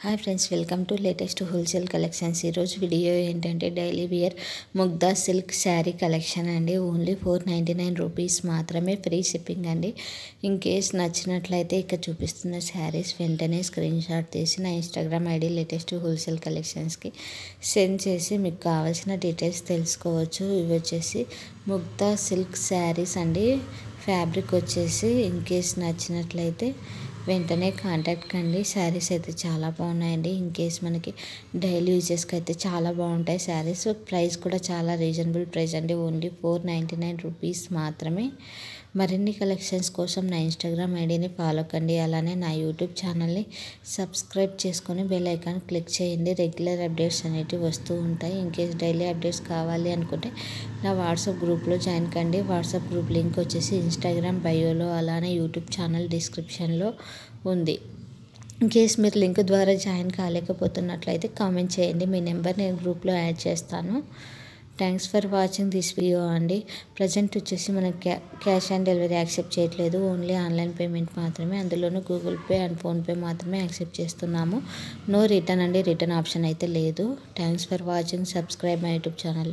Hi friends, welcome to latest wholesale collections. ఈరోజు video ఏంటంటే daily wear Mugdha silk sari collection అండి. Only 499 rupees మాత్రమే, free shipping అండి. In case నచ్చినట్లయితే ఇక్కడ చూపిస్తున్న శారీస్ వెంటనే స్క్రీన్ షాట్ తీసి నా ఇన్స్టాగ్రామ్ ఐడి లేటెస్ట్ హోల్సేల్ కలెక్షన్స్కి సెండ్ చేసి మీకు కావాల్సిన డీటెయిల్స్ తెలుసుకోవచ్చు. ఇవి వచ్చేసి ముగ్దా సిల్క్ శారీస్ అండి. ఫ్యాబ్రిక్ వచ్చేసి ఇన్ కేస్ నచ్చినట్లయితే వెంటనే కాంటాక్ట్ కండి. శారీస్ అయితే చాలా బాగున్నాయండి. ఇన్ కేస్ మనకి డైలీ యూజెస్కి అయితే చాలా బాగుంటాయి శారీస్. ప్రైస్ కూడా చాలా రీజనబుల్ ప్రైస్ అండి. ఓన్లీ 499 రూపీస్ మాత్రమే. మరిన్ని కలెక్షన్స్ కోసం నా ఇన్స్టాగ్రామ్ ఐడిని ఫాలో కండి. అలానే నా యూట్యూబ్ ఛానల్ని సబ్స్క్రైబ్ చేసుకొని బెల్ ఐకాన్ క్లిక్ చేయండి. రెగ్యులర్ అప్డేట్స్ అనేవి వస్తూ ఉంటాయి. ఇన్ కేస్ డైలీ అప్డేట్స్ కావాలి అనుకుంటే నా వాట్సాప్ గ్రూప్లో జాయిన్ కండి. వాట్సాప్ గ్రూప్ లింక్ వచ్చేసి ఇన్స్టాగ్రామ్ బయోలో, అలానే యూట్యూబ్ ఛానల్ డిస్క్రిప్షన్లో ఉంది. ఇన్ కేస్ మీరు లింక్ ద్వారా జాయిన్ కాలేకపోతున్నట్లయితే కామెంట్ చేయండి. మీ నెంబర్ నేను గ్రూప్లో యాడ్ చేస్తాను. Thanks for watching this video అండి. ప్రజెంట్ వచ్చేసి మనం క్యాష్ ఆన్ డెలివరీ యాక్సెప్ట్ చేయట్లేదు. ఓన్లీ ఆన్లైన్ పేమెంట్ మాత్రమే. అందులోనూ గూగుల్ పే అండ్ ఫోన్పే మాత్రమే యాక్సెప్ట్ చేస్తున్నాము. నో రిటర్న్ అండి. రిటర్న్ ఆప్షన్ అయితే లేదు. Thanks for watching. Subscribe my YouTube channel.